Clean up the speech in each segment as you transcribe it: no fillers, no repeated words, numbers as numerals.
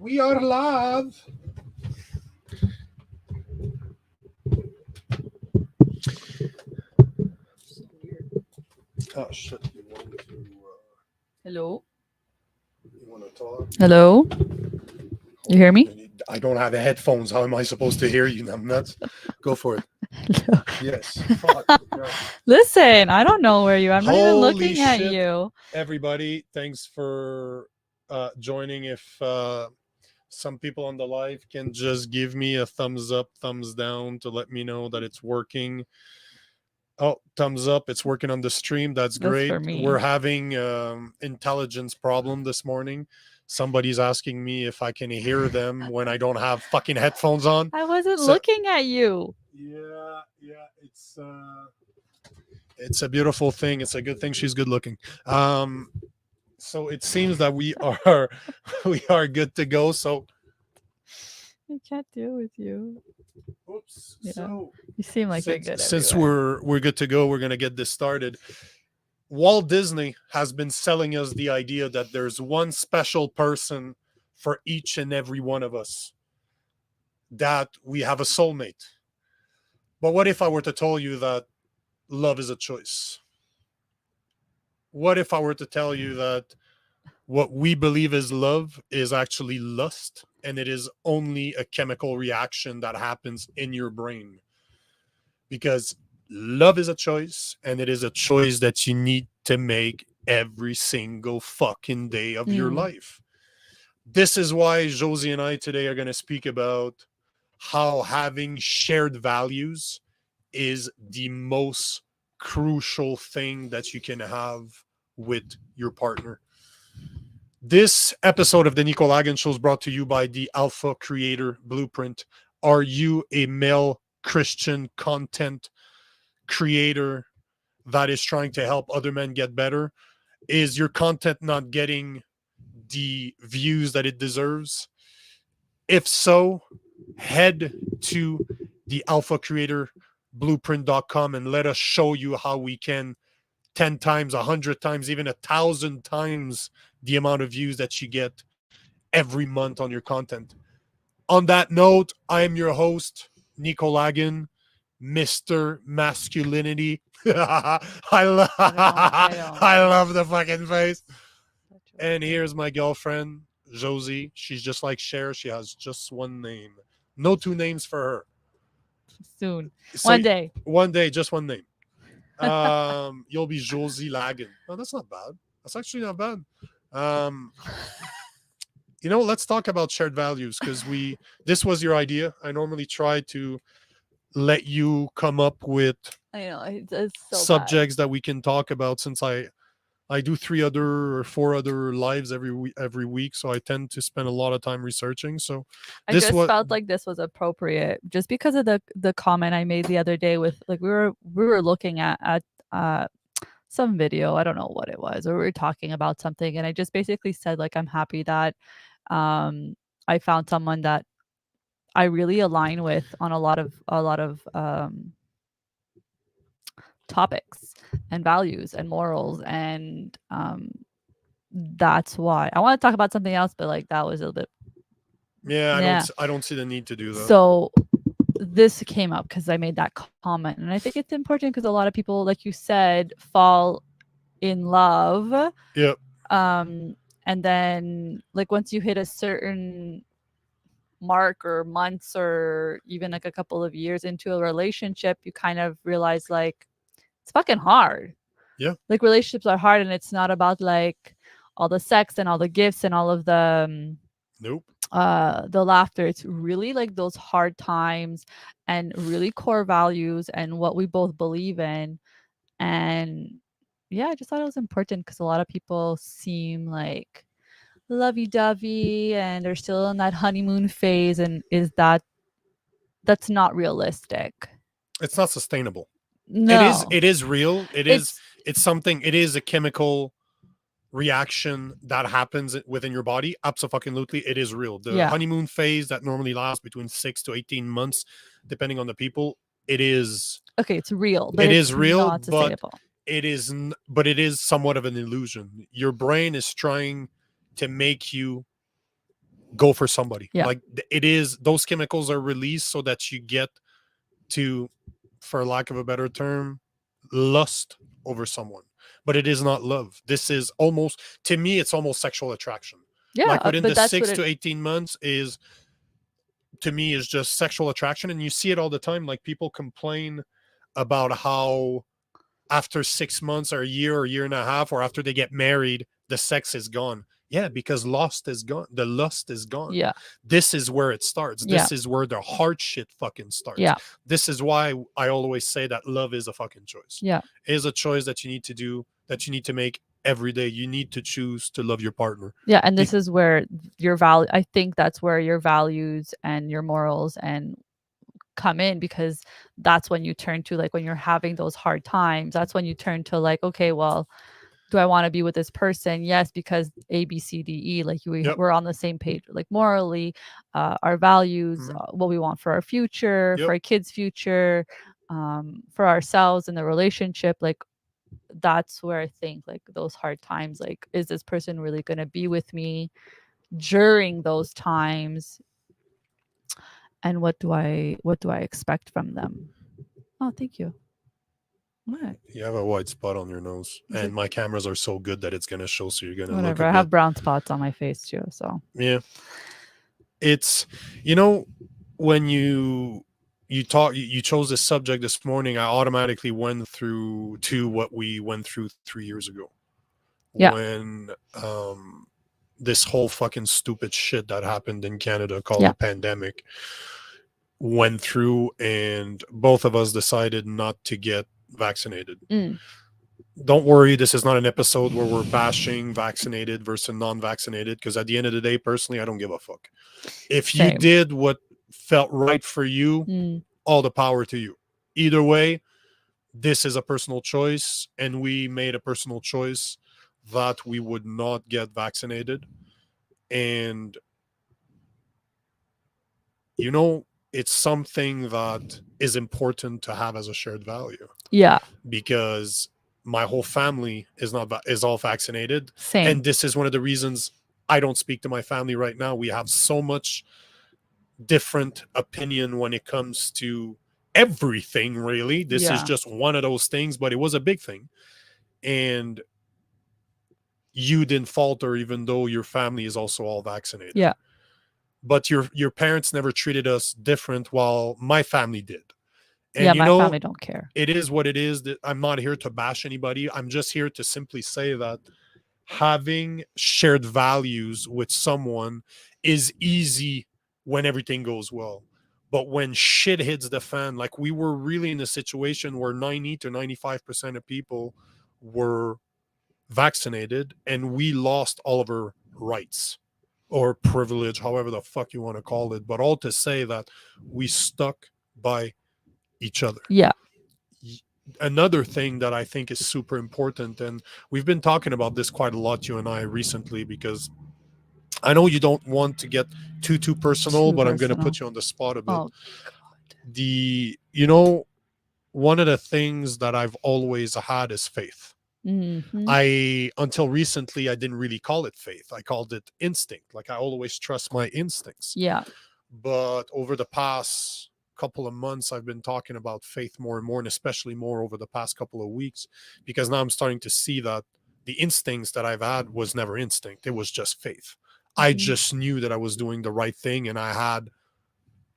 We are live. Oh shit! Hello? You want to talk? Hello? You hear me? I don't have the headphones. How am I supposed to hear you? I'm nuts. Go for it. Hello. Yes. Fuck. Yeah. Listen, I don't know where you are. I'm not even Holy looking at shit! you. Everybody, thanks for joining. If some people on the live can just give me a thumbs up, thumbs down to let me know that it's working. Oh, thumbs up. It's working on the stream. That's That's great. for me. We're having intelligence problem this morning. Somebody's asking me if I can hear them when I don't have fucking headphones on. I wasn't So looking at you. yeah, it's a beautiful thing. It's a good thing she's good looking. So it seems that we are we are good to go. So I can't deal with you. oops. Yeah. So You seem like you're good since everywhere. we're good to go, we're gonna get this started. Walt Disney has been selling us the idea that there's one special person for each and every one of us, that we have a soulmate. But what if I were to tell you that love is a choice? What if I were to tell you that what we believe is love is actually lust, and it is only a chemical reaction that happens in your brain? Because love is a choice, and it is a choice that you need to make every single fucking day of your life. This is why Josie and I today are going to speak about how having shared values is the most crucial thing that you can have with your partner. This episode of the Nico Show is brought to you by the Alpha Creator Blueprint. Are you a male Christian content creator that is trying to help other men get better? Is your content not getting the views that it deserves? If so, head to the Alpha Creator Blueprint.com and let us show you how we can 10 times, 100 times, even 1,000 times the amount of views that you get every month on your content. On that note, I am your host, Nico Lagan, Mr. Masculinity. I love the fucking face. And here's my girlfriend, Josie. She's just like Cher. She has just one name. No two names for her. Soon. So One day. One day, just one name. You'll be Josie Lagan. No, that's not bad. That's actually not bad. Let's talk about shared values, because this was your idea. I normally try to let you come up with I know. It's so subjects that we can talk about, since I do 3 other or 4 other lives every week, so I tend to spend a lot of time researching. So I just felt like this was appropriate just because of the comment I made the other day with, like, we were looking at some video. I don't know what it was, or we were talking about something, and I just basically said, like, I'm happy that I found someone that I really align with on a lot of topics and values and morals, and that's why I want to talk about something else, but like that was a little bit. Yeah, I don't see the need to do that. So this came up because I made that comment, and I think it's important because a lot of people, like you said, fall in love. Yep. And then, like, once you hit a certain mark or months or even like a couple of years into a relationship, you kind of realize, like, it's fucking hard. Yeah. Like, relationships are hard, and it's not about like all the sex and all the gifts and all of the nope. The laughter. It's really like those hard times and really core values and what we both believe in. And yeah, I just thought it was important because a lot of people seem like lovey-dovey and they're still in that honeymoon phase, and that's not realistic. It's not sustainable. No. It is real. It's something. It is a chemical reaction that happens within your body. Absolutely, it is real. The honeymoon phase that normally lasts between 6 to 18 months, depending on the people, it is okay. It's real. But it is real, not sustainable. But it is somewhat of an illusion. Your brain is trying to make you go for somebody. Yeah. Like it is, those chemicals are released so that you get to, for lack of a better term, lust over someone. But it is not love. This is almost, to me, it's almost sexual attraction. Yeah, Like within but the that's what 6 it. to 18 months is, to me, is just sexual attraction. And you see it all the time. Like people complain about how after 6 months or a year or year and a half, or after they get married, the sex is gone. Yeah, because lust is gone. The lust is gone. Yeah. This is where it starts. Yeah. This is where the hard shit fucking starts. Yeah. This is why I always say that love is a fucking choice. Yeah. It is a choice that you need to do, that you need to make every day. You need to choose to love your partner. Yeah, and this is where your value, I think that's where your values and your morals and come in, because that's when you turn to, like, when you're having those hard times, that's when you turn to, like, okay, well, do I want to be with this person? Yes, because A, B, C, D, E, like Yep. we're on the same page, like morally, our values, what we want for our future, Yep. for our kids' future, for ourselves in the relationship. Like that's where I think, like, those hard times, like, is this person really going to be with me during those times? And what do I expect from them? Oh, thank you. What? You have a white spot on your nose, Is and it- my cameras are so good that it's gonna show. So you're gonna look Whatever. a I bit. have brown spots on my face too. So Yeah, it's, you know, when you chose this subject this morning, I automatically went through to what we went through 3 years ago, yeah, when this whole fucking stupid shit that happened in Canada called yeah, the pandemic went through, and both of us decided not to get vaccinated. mm, Don't worry, this is not an episode where we're bashing vaccinated versus non-vaccinated, because at the end of the day, personally, I don't give a fuck. If you same. did what felt right for you, Mm, all the power to you. Either way, this is a personal choice, and we made a personal choice that we would not get vaccinated. And you know, it's something that is important to have as a shared value, yeah, because my whole family is all vaccinated, same. and this is one of the reasons I don't speak to my family right now. We have so much different opinion when it comes to everything, really. This is Yeah, just one of those things, but it was a big thing. And you didn't falter, even though your family is also all vaccinated. yeah, But your parents never treated us different, while my family did. yeah. And you My know, family don't care. it is what it is. That I'm not here to bash anybody. I'm just here to simply say that having shared values with someone is easy when everything goes well. But when shit hits the fan, like we were really in a situation where 90 to 95% of people were vaccinated, and we lost all of our rights or privilege, however the fuck you want to call it. But all to say that we stuck by each other. Yeah, Another thing that I think is super important, and we've been talking about this quite a lot, you and I, recently, because I know you don't want to get too personal, too but I'm going to personal. put you on the spot a bit. Oh God. You know, one of the things that I've always had is faith. Mm-hmm. Until recently, I didn't really call it faith. I called it instinct. Like I always trust my instincts. Yeah, But over the past couple of months, I've been talking about faith more and more, and especially more over the past couple of weeks, because now I'm starting to see that the instincts that I've had was never instinct. It was just faith. I Mhm. just knew that I was doing the right thing, and I had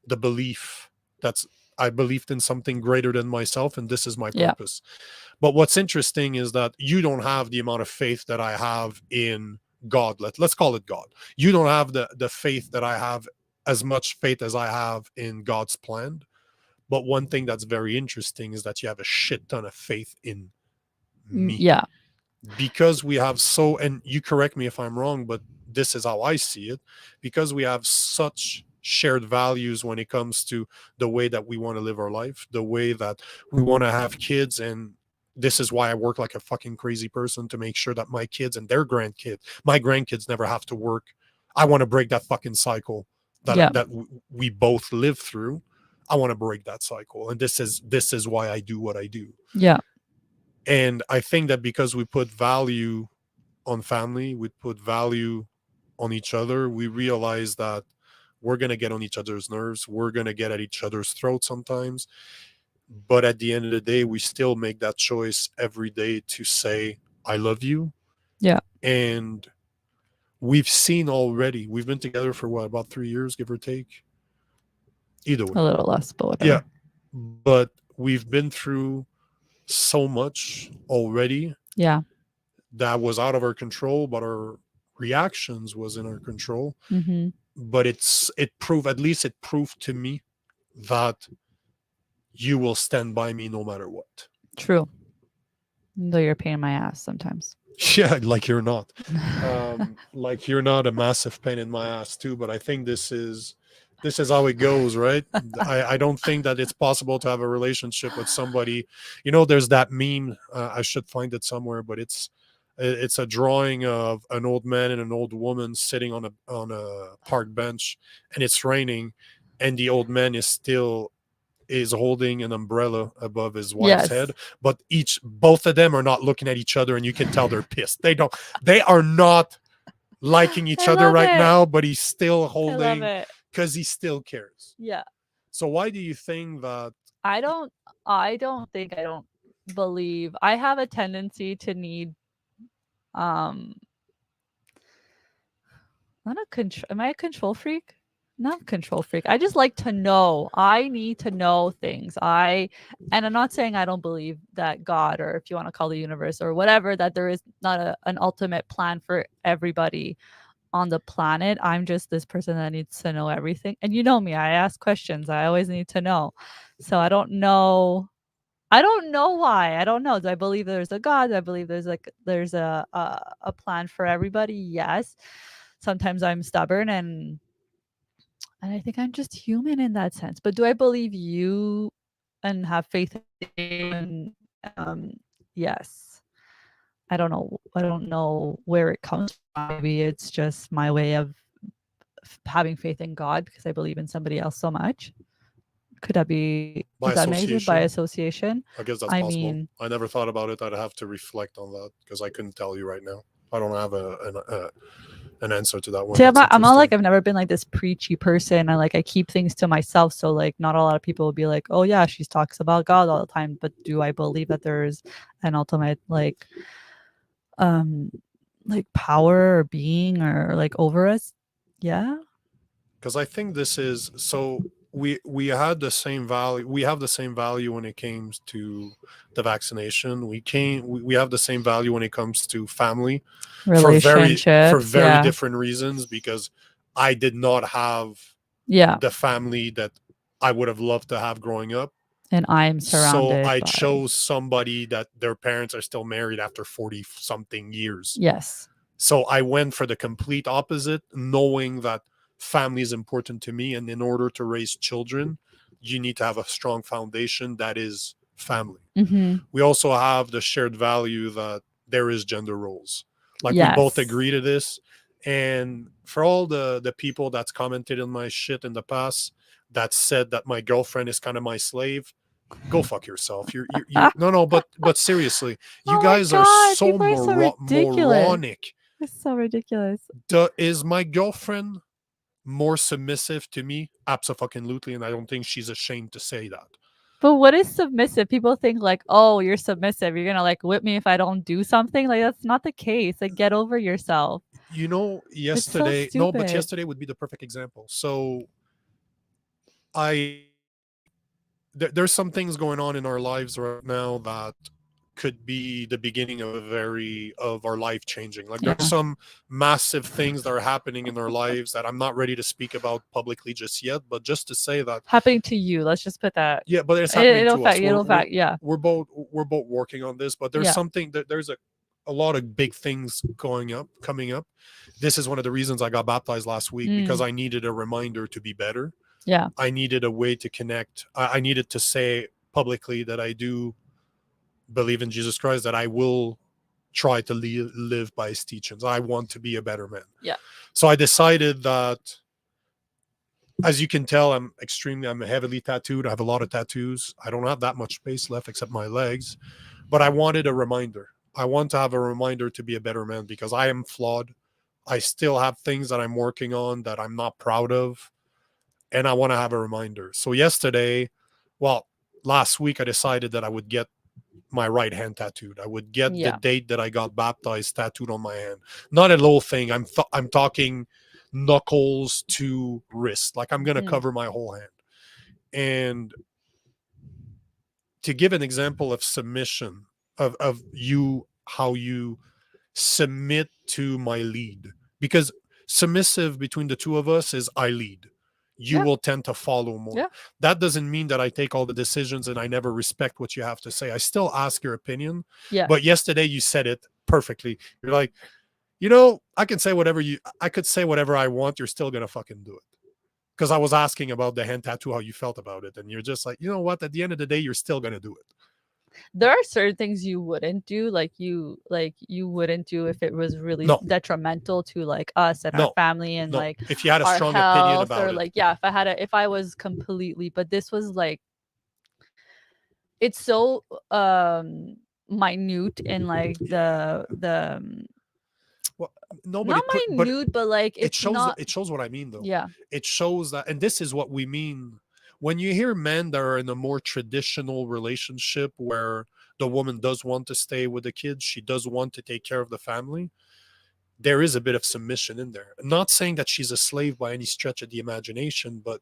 the belief that's I believed in something greater than myself, and this is my Yeah, purpose. But what's interesting is that you don't have the amount of faith that I have in God. Let's call it God. You don't have the faith that I have, as much faith as I have in God's plan. But one thing that's very interesting is that you have a shit ton of faith in me, yeah, because we have so, and you correct me if I'm wrong, but this is how I see it, because we have such shared values when it comes to the way that we want to live our life, the way that we want to have kids. And this is why I work like a fucking crazy person to make sure that my kids and my grandkids never have to work. I want to break that fucking cycle yeah, that we both live through. I want to break that cycle, and this is why I do what I do. yeah, And I think that because we put value on family, we put value on each other, we realize that we're going to get on each other's nerves. We're going to get at each other's throats sometimes. But at the end of the day, we still make that choice every day to say, I love you. Yeah. And we've seen already, we've been together for what, about 3 years, give or take? Either A way. little less, but Yeah. whatever. But we've been through so much already Yeah. that was out of our control, but our reactions was in our control. Mm-hmm. But it proved, at least it proved to me that you will stand by me no matter what. True. Though you're a pain in my ass sometimes. Yeah, like you're not. Like you're not a massive pain in my ass too, but I think this is how it goes, right? I don't think that it's possible to have a relationship with somebody. There's that meme. I should find it somewhere, but it's a drawing of an old man and an old woman sitting on a park bench, and it's raining, and the old man is holding an umbrella above his wife's Yes. head, but both of them are not looking at each other, and you can tell they're pissed. They are not liking each I other love right it. now, but he's still I love holding it. because he still cares. Yeah. So why do you think that? I don't I don't think I don't believe I have a tendency to need um not a control am I a control freak? Not a control freak. I just like to know. I need to know things. And I'm not saying I don't believe that God, or if you want to call the universe or whatever, that there is not an ultimate plan for everybody on the planet. I'm just this person that needs to know everything. And you know me, I ask questions. I always need to know. So I don't know. I don't know why. I don't know. Do I believe there's a God? Do I believe there's a plan for everybody? Yes. Sometimes I'm stubborn, and I think I'm just human in that sense. But do I believe you and have faith in you? Um, yes. I don't know. I don't know where it comes from. Maybe it's just my way of having faith in God because I believe in somebody else so much. Could that be? By Is that maybe by association, association? I guess that's I possible. mean, I never thought about it. I'd have to reflect on that because I couldn't tell you right now. I don't have an answer to that one. see, That's I'm not like interesting. I've never been like this preachy person. I keep things to myself, so like not a lot of people will be like, "Oh yeah, she talks about God all the time." But do I believe that there's an ultimate um power or being or like over us? Yeah. Because I think this is so we had the same value. We have the same value when it comes to the vaccination. We have the same value when it comes to family for Relationships. very Yeah. different reasons. Because I did not have Yeah. the family that I would have loved to have growing up. And I'm So surrounded I by. chose somebody that their parents are still married after 40 something years. Yes. So I went for the complete opposite, knowing that family is important to me. And in order to raise children, you need to have a strong foundation that is family. Mm-hmm. We also have the shared value that there is gender roles. Like we both Yes. agree to this. And for all the people that's commented on my shit in the past that said that my girlfriend is kind of my slave, go fuck yourself. You're no, but seriously, you Oh my guys are god, so people are so ridiculous. moronic. It's so ridiculous. Is my girlfriend more submissive to me? Absolutely, and I don't think she's ashamed to say that. But what is submissive? People think like, "Oh, you're submissive. You're gonna like whip me if I don't do something." Like that's not the case. Like get over yourself. It's so Yesterday, no, but stupid. yesterday would be the perfect example. So I there's some things going on in our lives right now that could be the beginning of our life changing. Like there's Yeah. some massive things that are happening in our lives that I'm not ready to speak about publicly just yet, but just to say that, Happening to you. Let's just put that. yeah, but it's happening to us. It'll affect. Yeah. We're both working on this, but there's Yeah. something that there's a lot of big things coming up. This is one of the reasons I got baptized last week, because I needed a reminder to be better. Yeah. I needed a way to connect. I needed to say publicly that I do believe in Jesus Christ, that I will try to live by his teachings. I want to be a better man. Yeah. So I decided that, as you can tell, I'm heavily tattooed. I have a lot of tattoos. I don't have that much space left except my legs, but I wanted a reminder. I want to have a reminder to be a better man, because I am flawed. I still have things that I'm working on that I'm not proud of, and I want to have a reminder. So yesterday, well, last week I decided that I would get my right hand tattooed. I would get the Yeah. date that I got baptized tattooed on my hand. Not a little thing. I'm talking knuckles to wrist. Like I'm gonna Mm. cover my whole hand. And to give an example of submission, of you, how you submit to my lead, because submissive between the two of us is I lead, you Yeah. will tend to follow more. Yeah. That doesn't mean that I take all the decisions and I never respect what you have to say. I still ask your opinion. Yes. But yesterday you said it perfectly. You're like, I can say whatever I could say whatever I want, you're still gonna fucking do it. Because I was asking about the hand tattoo, how you felt about it, and you're just like, you know what, at the end of the day you're still gonna do it. There are certain things you wouldn't do, like you wouldn't do if it was really No, detrimental to like us and our no, family and no. like If you had a our strong opinion health, or about it, like, yeah, if I was completely, but this was like, it's so minute in like the well, no, not but minute, but like it it's shows not. it shows what I mean though. Yeah. It shows that, and this is what we mean when you hear men that are in a more traditional relationship where the woman does want to stay with the kids, she does want to take care of the family. There is a bit of submission in there. I'm not saying that she's a slave by any stretch of the imagination, but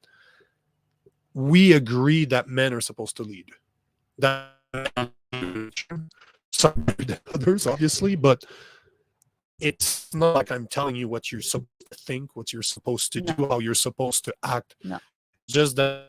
we agree that men are supposed to lead. That some better than others, obviously, but it's not like I'm telling you what you're supposed to think, what you're supposed to No. do, how you're supposed to act. No. Just that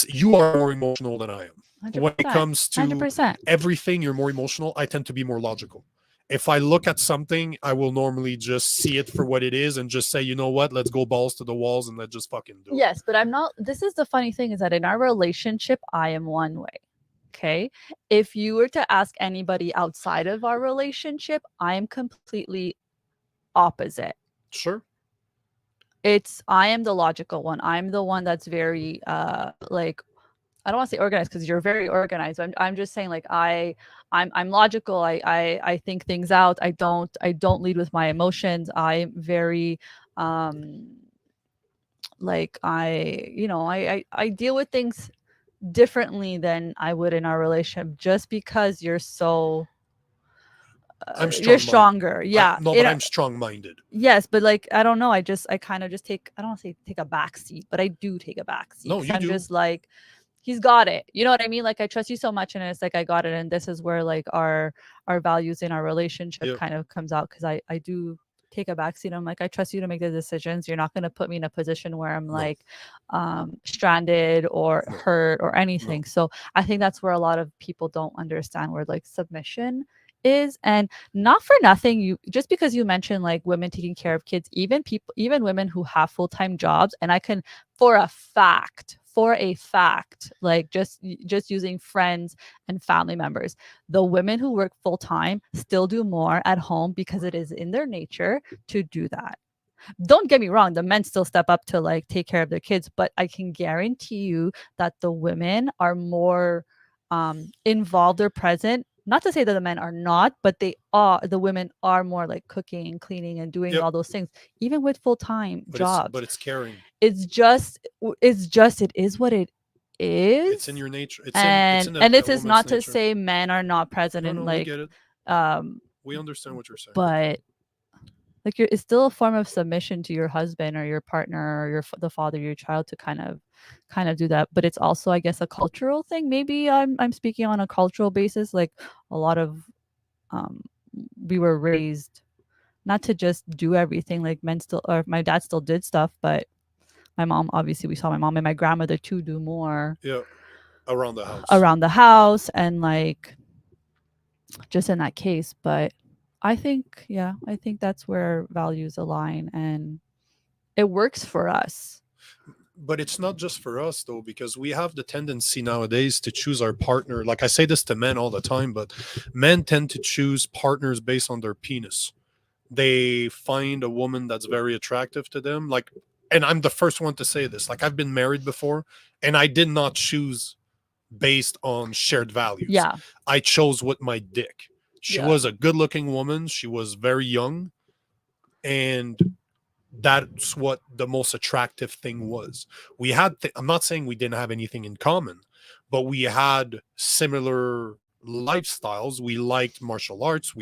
you are more emotional than I am. When it 100%. comes to 100%. everything, you're more emotional. I tend to be more logical. If I look at something, I will normally just see it for what it is and just say, you know what, let's go balls to the walls and let's just fucking do it. Yes, but I'm not. This is the funny thing, is that in our relationship, I am one way. Okay. If you were to ask anybody outside of our relationship, I am completely opposite. Sure. I am the logical one. I'm the one that's very like, I don't want to say organized because you're very organized. I'm just saying, like, I'm logical. I think things out. I don't lead with my emotions. I'm very like, I deal with things differently than I would in our relationship, just because you're so I'm you're strong minded. stronger. Yeah. No, but I'm strong minded. Yes, but like, I don't know. I kind of just take, I don't want to say take a back seat, but I do take a back seat, No, because you I'm do. just like, he's got it. You know what I mean? Like, I trust you so much, and it's like, I got it. And this is where like our values in our relationship Yeah. kind of comes out, because I do take a back seat. I'm like, I trust you to make the decisions. You're not going to put me in a position where I'm No. like stranded or No. hurt or anything. So I think that's where a lot of people don't understand where like submission is. And not for nothing, you just because you mentioned like women taking care of kids, even women who have full-time jobs, and I can for a fact, like, just using friends and family members, the women who work full-time still do more at home, because it is in their nature to do that. Don't get me wrong, the men still step up to like take care of their kids, but I can guarantee you that the women are more involved or present. Not to say that the men are not, but the women are more like cooking and cleaning and doing Yep. all those things, even with full-time jobs. But it's caring. It is what it is. It's in your nature. And A this is woman's not to nature. say men are not present No, in no, we like get it. um We understand what you're saying. but like, it's still a form of submission to your husband or your partner or the father of your child, to kind of do that. But it's also, I guess, a cultural thing. Maybe I'm speaking on a cultural basis. Like, a lot of um we were raised not to just do everything. Like, men still, or my dad still did stuff, but my mom, obviously we saw my mom and my grandmother too do more Yeah. Around the house. around the house, and like, just in that case. But I think that's where values align, and it works for us. But it's not just for us though, because we have the tendency nowadays to choose our partner. Like I say this to men all the time, but men tend to choose partners based on their penis. They find a woman that's very attractive to them. Like, and I'm the first one to say this. Like, I've been married before, and I did not choose based on shared values. Yeah. I chose with my dick. She Yeah. was a good looking woman. She was very young. And that's what the most attractive thing was. We had I'm not saying we didn't have anything in common, but we had similar lifestyles. We liked martial arts.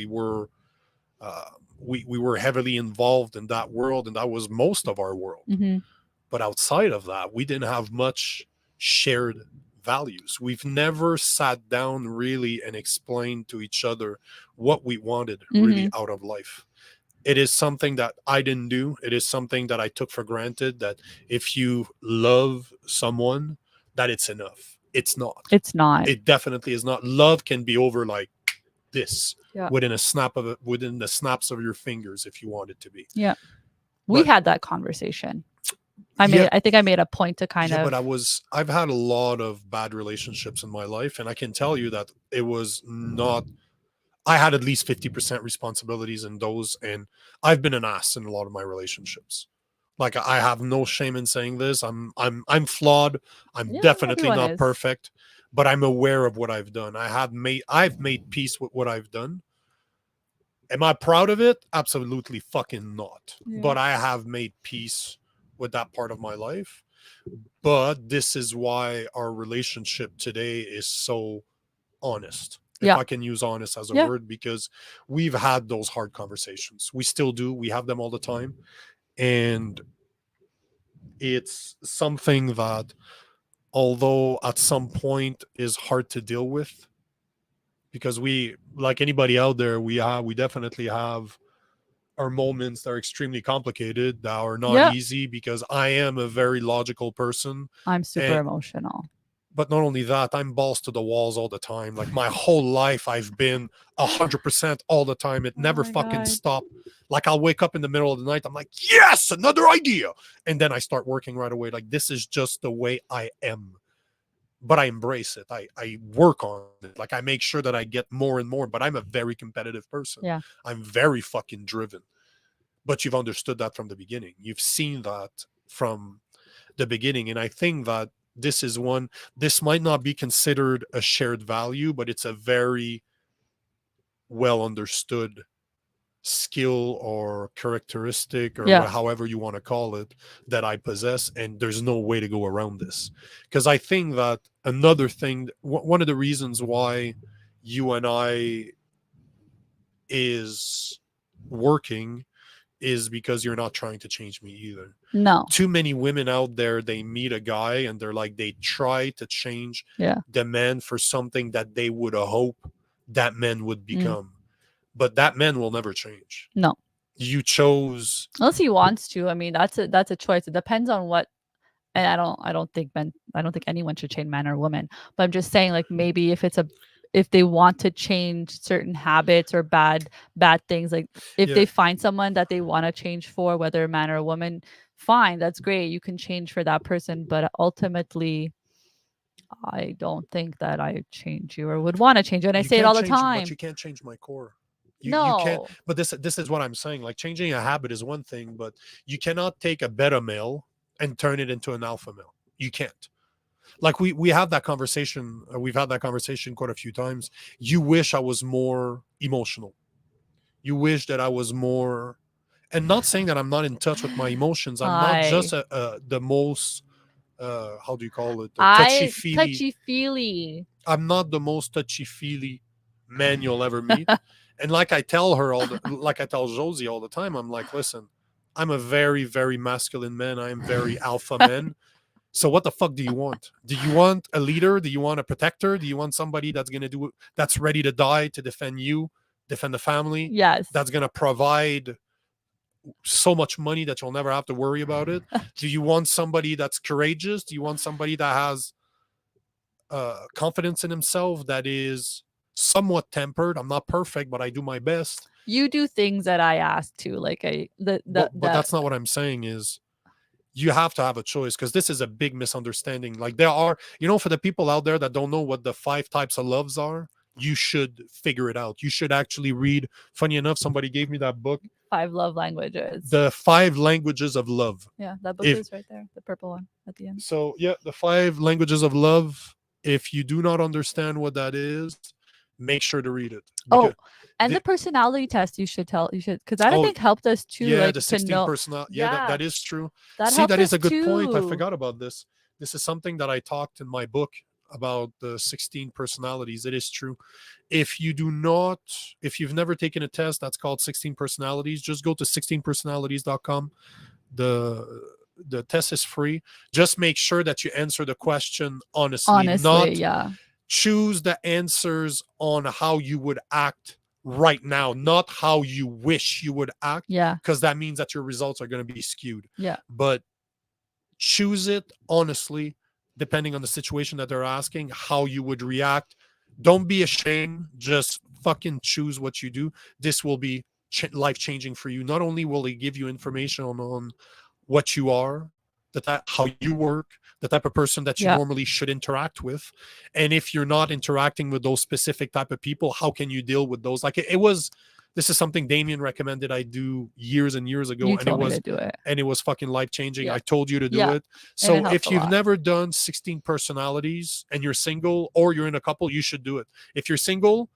Uh, we were heavily involved in that world, and that was most of our world. Mm-hmm. But outside of that, we didn't have much shared values. We've never sat down really and explained to each other what we wanted really Mm-hmm. out of life. It is something that I didn't do. It is something that I took for granted, that if you love someone, that it's enough. It's not. It's not. It definitely is not. Love can be over like this Yeah. within the snaps of your fingers if you want it to be. Yeah. We But had that conversation. yeah, I think I made a point to kind yeah, but of. I've had a lot of bad relationships in my life, and I can tell you that it was not. I had at least 50% responsibilities in those, and I've been an ass in a lot of my relationships. Like, I have no shame in saying this. I'm flawed. I'm Yeah, definitely everyone not is. perfect, but I'm aware of what I've done. I've made peace with what I've done. Am I proud of it? Absolutely fucking not. Yeah. But I have made peace with that part of my life. But this is why our relationship today is so honest, if Yeah. I can use honest as a Yeah. word, because we've had those hard conversations. We still do. We have them all the time. And it's something that, although at some point is hard to deal with, because we, like anybody out there, we definitely have our moments that are extremely complicated, that are not Yeah. easy, because I am a very logical person. I'm super And emotional. but not only that, I'm balls to the walls all the time. Like, my whole life, I've been 100% all the time. It Oh never my fucking God. stopped. Like, I'll wake up in the middle of the night. I'm like, yes, another idea. And then I start working right away. Like, this is just the way I am. But I embrace it. I work on it. Like, I make sure that I get more and more. But I'm a very competitive person. Yeah. I'm very fucking driven. But you've understood that from the beginning. You've seen that from the beginning. And I think that this might not be considered a shared value, but it's a very well understood skill or characteristic, or Yeah. however you want to call it, that I possess. And there's no way to go around this, because I think that another thing, one of the reasons why you and I is working, is because you're not trying to change me either. No. Too many women out there, they meet a guy and they're like, they try to change Yeah. the man for something that they would hope that man would Mm. become. But that man will never change. No. You chose. Unless he wants to. I mean, that's a choice. It depends on what. And I don't think anyone should change man or woman. But I'm just saying, like, maybe if they want to change certain habits or bad things, like if Yeah, they find someone that they want to change for, whether a man or a woman, fine, that's great. You can change for that person. But ultimately, I don't think that I change you or would want to change you. And I you say it can't all the change, but time. you can't change my core. You can't. No. But this is what I'm saying. Like, changing a habit is one thing, but you cannot take a beta male and turn it into an alpha male. You can't. Like, we have that conversation. We've had that conversation quite a few times. You wish I was more emotional. You wish that I was more, and not saying that I'm not in touch with my emotions. I'm not just I the most how do you call it, touchy I feely. touchy feely. I'm not the most touchy feely man you'll ever meet. And like I tell her like I tell Josie all the time, I'm like, listen, I'm a very, very masculine man. I am very alpha man. So what the fuck do you want? Do you want a leader? Do you want a protector? Do you want somebody that's gonna do, that's ready to die to defend you, defend the family, Yes. that's gonna provide so much money that you'll never have to worry about it? Do you want somebody that's courageous? Do you want somebody that has confidence in himself, that is somewhat tempered? I'm not perfect, but I do my best. You do things that I ask to, like But that's not what I'm saying. Is you have to have a choice, because this is a big misunderstanding. Like, there are, for the people out there that don't know what the 5 types of loves are, you should figure it out. You should actually read. Funny enough, somebody gave me that book, 5 love languages. The 5 Languages of Love. Yeah, that book If is right there, the purple one at the end. so, yeah, the 5 Languages of Love. If you do not understand what that is, make sure to read it. Oh, And the The, personality test, you should, because that I oh, think helped us too, yeah, like the to 16 know. personal. Yeah, Yeah, that is true. that See, helped that is us a good point. I too. forgot about this. This is something that I talked in my book about the 16 personalities. It is true. If you do not, if you've never taken a test that's called 16 personalities, just go to 16personalities.com. The test is free. Just make sure that you answer the question honestly, Honestly, not yeah, choose the answers on how you would act right now, not how you wish you would act, yeah, because that means that your results are going to be skewed. yeah. But choose it honestly, depending on the situation that they're asking, how you would react. Don't be ashamed. Just fucking choose what you do. This will be life changing for you. Not only will it give you information on what you are, how you work, the type of person that you Yeah. normally should interact with, and if you're not interacting with those specific type of people, how can you deal with those? Like it was, this is something Damien recommended I do years and years ago, You told me to do it. and it was fucking life changing. Yeah. I told you to do Yeah. it. And it So helped a if you've lot. never done 16 personalities and you're single or you're in a couple, you should do it. If you're single,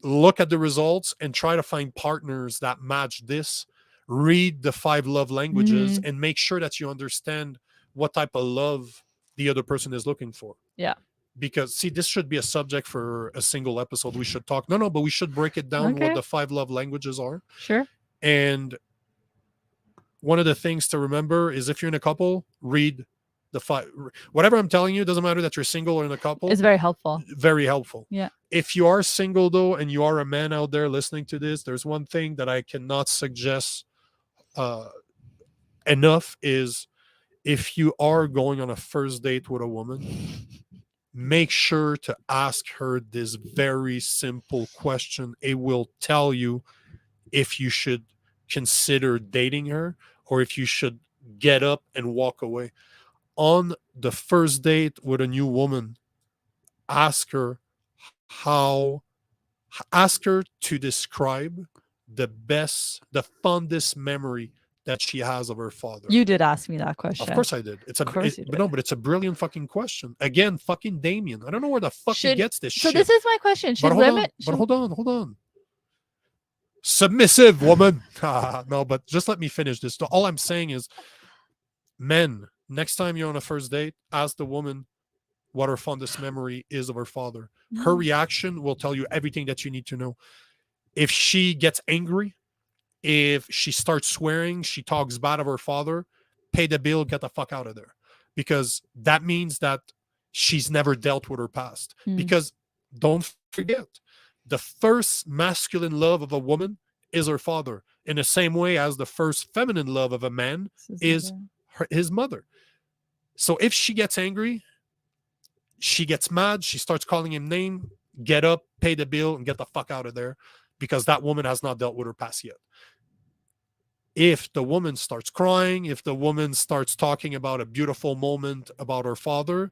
look at the results and try to find partners that match this. Read the 5 love languages Hmm. and make sure that you understand what type of love the other person is looking for. Yeah. Because see, this should be a subject for a single episode. We should talk. No, but we should break it down what Okay. the 5 love languages are. Sure. And one of the things to remember is if you're in a couple, read the five. Whatever I'm telling you, doesn't matter that you're single or in a couple. It's very helpful. Very helpful. Yeah. If you are single though, and you are a man out there listening to this, there's one thing that I cannot suggest uh, enough is if you are going on a first date with a woman, make sure to ask her this very simple question. It will tell you if you should consider dating her or if you should get up and walk away. On the first date with a new woman, ask her how, ask her to describe the fondest memory that she has of her father. You did ask me that Of question. course I did. Of course you But did. no, but it's a brilliant fucking question. Again, fucking Damien. I don't know where the fuck he gets this So shit. this is my question. But Should women? hold on. Submissive woman. No, but just let me finish this. All I'm saying is, men, next time you're on a first date, ask the woman what her fondest memory is of her father. Her reaction will tell you everything that you need to know. If she gets angry, if she starts swearing, she talks bad of her father, pay the bill, get the fuck out of there. Because that means that she's never dealt with her past. Because don't forget, the first masculine love of a woman is her father, in the same way as the first feminine love of a man is his mother. So if she gets angry, she gets mad, she starts calling him name, get up, pay the bill, and get the fuck out of there, because that woman has not dealt with her past yet. If the woman starts crying, if the woman starts talking about a beautiful moment about her father,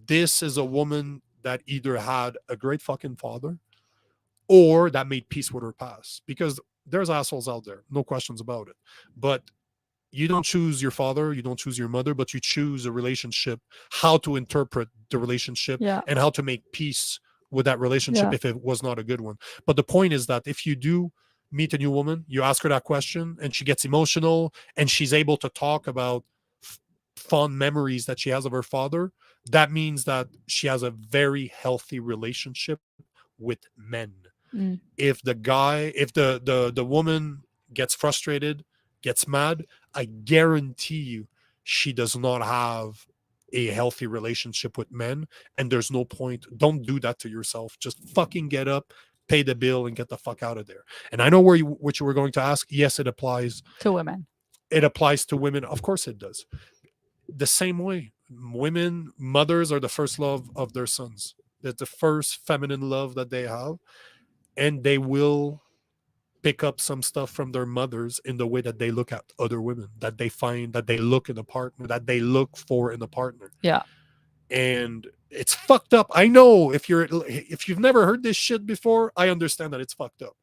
this is a woman that either had a great fucking father or that made peace with her past. Because there's assholes out there, no questions about it. But you don't choose your father, you don't choose your mother, but you choose a relationship, how to interpret the relationship, Yeah. and how to make peace with that relationship if it was not a good one. But the point is that if you do meet a new woman, you ask her that question and she gets emotional and she's able to talk about fond memories that she has of her father, that means that she has a very healthy relationship with men. If the woman gets frustrated, gets mad, I guarantee you she does not have a healthy relationship with men, and there's no point. Don't do that to yourself. Just fucking get up, pay the bill, and get the fuck out of there. And I know what you were going to ask. Yes, it applies to women. It applies to women. Of course it does. The same way, women, mothers are the first love of their sons. That's the first feminine love that they have, and they will pick up some stuff from their mothers in the way that they look at other women, that they find, that they look in a partner, that they look for in a partner. Yeah. And it's fucked up. I know if you've never heard this shit before, I understand that it's fucked up.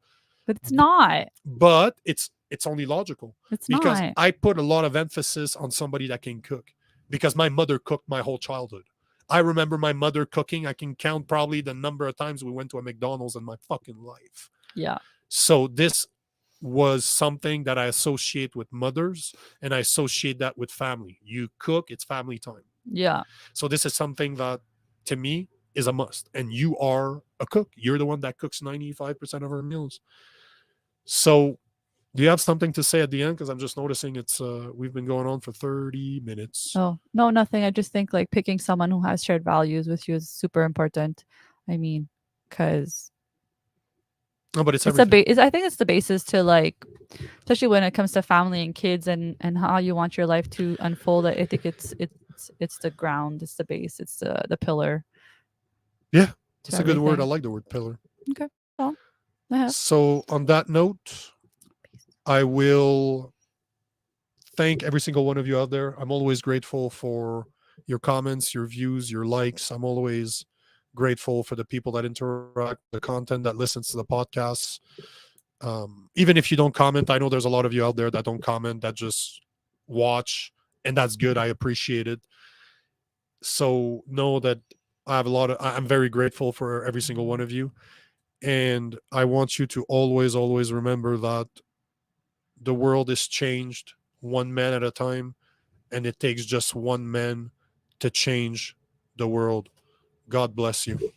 But it's not. But it's only logical. It's because not. I put a lot of emphasis on somebody that can cook, because my mother cooked my whole childhood. I remember my mother cooking. I can count probably the number of times we went to a McDonald's in my fucking life. Yeah. So this was something that I associate with mothers, and I associate that with family. You cook, it's family time. Yeah. So this is something that to me is a must. And you are a cook. You're the one that cooks 95% of our meals. So do you have something to say at the end? Because I'm just noticing it's we've been going on for 30 minutes. Oh, no, nothing. I just think like picking someone who has shared values with you is super important. I mean, because No, but it's it's a everything. I think it's the basis to like, especially when it comes to family and kids and how you want your life to unfold. I think it's the ground, it's the base, it's the pillar Yeah, to that's a good word. I everything. like the word pillar. Okay. Well, yeah. So on that note, I will thank every single one of you out there. I'm always grateful for your comments, your views, your likes. I'm always grateful for the people that interact with the content, that listens to the podcasts. Even if you don't comment, I know there's a lot of you out there that don't comment, that just watch, and that's good. I appreciate it. So know that I'm very grateful for every single one of you. And I want you to always, always remember that the world is changed one man at a time, and it takes just one man to change the world. God bless you.